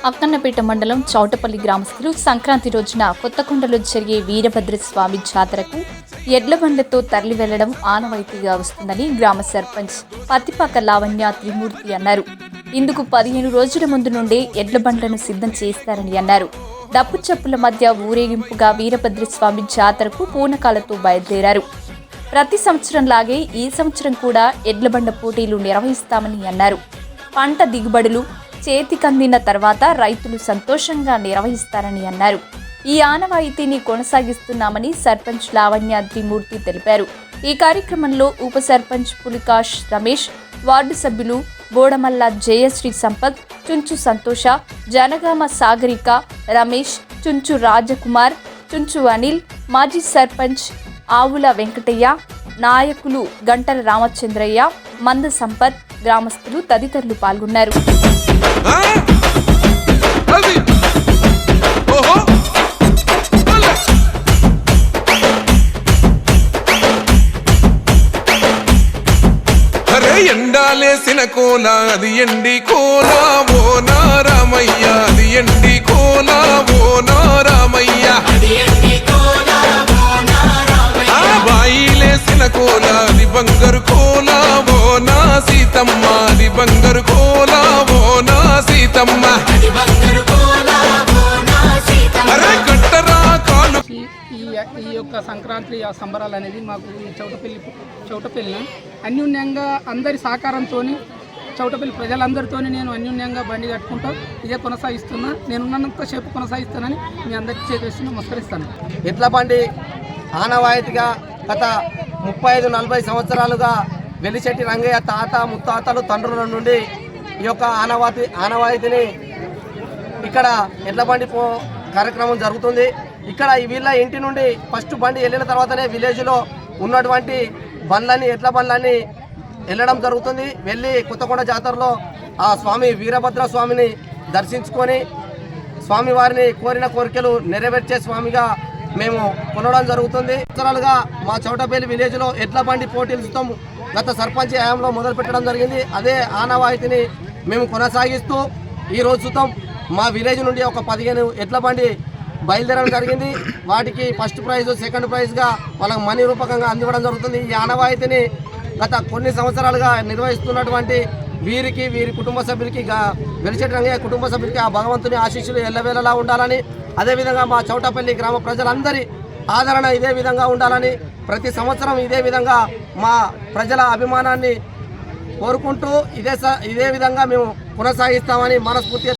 అక్కన్నపేట మండలం చౌటపల్లి గ్రామస్తులు సంక్రాంతి రోజున కొత్తకొండలో జరిగే వీరభద్రస్వామి జాతరకు ఎడ్ల బండ్లతో తరలి వెళ్లడం ఆనవాయితీగా వస్తుందని గ్రామ సర్పంచ్ పత్తిపాక లావణ్య త్రిమూర్తి అన్నారు. ఇందుకు 15 రోజుల ముందు నుండే ఎడ్ల బండ్లను సిద్ధం చేస్తారని అన్నారు. డప్పు చప్పుల మధ్య ఊరేగింపుగా వీరభద్రస్వామి జాతరకు పూనకాలతో బయలుదేరారు. ప్రతి సంవత్సరంలాగే ఈ సంవత్సరం కూడా ఎడ్ల బండ పోటీలు నిర్వహిస్తామని అన్నారు. పంట దిగుబడులు చేతికందిన తర్వాత రైతులు సంతోషంగా నిర్వహిస్తారని అన్నారు. ఈ ఆనవాయితీని కొనసాగిస్తున్నామని సర్పంచ్ లావణ్య త్రిమూర్తి తెలిపారు. ఈ కార్యక్రమంలో ఉప సర్పంచ్ పులికాష్ రమేష్, వార్డు సభ్యులు బోడమల్ల జయశ్రీ సంపత్, చుంచు సంతోష, జనగామ సాగరిక, రమేష్, చుంచు రాజకుమార్, చుంచు అనిల్, మాజీ సర్పంచ్ ఆవుల వెంకటయ్య, నాయకులు గంటల రామచంద్రయ్య, మంద సంపత్, గ్రామస్తులు తదితరులు పాల్గొన్నారు. ఎండాలేసిన కోల అది ఎండి కోల ఓ నారామయ్య, అది ఎండి కోల ఓ నారామయ్య, బాయిలేసిన కోల అది బంగారు కోల ఓ నా సీతమ్మ, అది బంగారు కోల ఓ నా సీతమ్మ. ఈ యొక్క సంక్రాంతి సంబరాలు అనేది మాకు ఈ చౌటపల్లి అన్యూన్యంగా అందరి సహకారంతో చౌటపల్లి ప్రజలందరితో నేను అన్యూన్యంగా బండి కట్టుకుంటూ ఇదే కొనసాగిస్తున్నా. నేనున్నంత సేపు కొనసాగిస్తానని మీ అందరికీ చేసి నమస్కరిస్తాను. ఎడ్ల బండి ఆనవాయితీగా గత 35-40 సంవత్సరాలుగా వెలిశెట్టి రంగయ్య తాత ముత్తాతలు తండ్రుల నుండి ఈ యొక్క ఆనవాయితీని ఇక్కడ ఎడ్ల బండి కార్యక్రమం జరుగుతుంది. ఇక్కడ వీళ్ళ ఇంటి నుండి ఫస్ట్ బండి వెళ్ళిన తర్వాతనే విలేజ్లో ఉన్నటువంటి బండ్లని ఎడ్ల బండ్లన్నీ వెళ్ళడం జరుగుతుంది. వెళ్ళి కొత్తకొండ జాతరలో ఆ స్వామి వీరభద్ర స్వామిని దర్శించుకొని స్వామివారిని కోరిన కోరికలు నెరవేర్చే స్వామిగా మేము కొనడం జరుగుతుంది. సంవత్సరాలుగా మా చౌటపల్లి విలేజ్లో ఎడ్ల బండి పోటీలతో గత సర్పంచ్ హయాంలో మొదలు పెట్టడం జరిగింది. అదే ఆనవాయితీని మేము కొనసాగిస్తూ ఈరోజు సుతం మా విలేజ్ నుండి ఒక 15 ఎడ్ల బండి బయలుదేరడం జరిగింది. వాటికి ఫస్ట్ ప్రైజ్, సెకండ్ ప్రైజ్గా వాళ్ళకి మనీ రూపకంగా అందివ్వడం జరుగుతుంది. ఈ ఆనవాయితీని గత కొన్ని సంవత్సరాలుగా నిర్వహిస్తున్నటువంటి వీరి కుటుంబ సభ్యులకి, వెలిశెట్టి రంగయ్య కుటుంబ సభ్యులకి ఆ భగవంతుని ఆశీస్సులు ఎల్లవేళలా ఉండాలని, అదేవిధంగా మా చౌటపల్లి గ్రామ ప్రజలందరి ఆదరణ ఇదే విధంగా ఉండాలని, ప్రతి సంవత్సరం ఇదే విధంగా మా ప్రజల అభిమానాన్ని కోరుకుంటూ ఇదే విధంగా మేము కొనసాగిస్తామని మనస్ఫూర్తిగా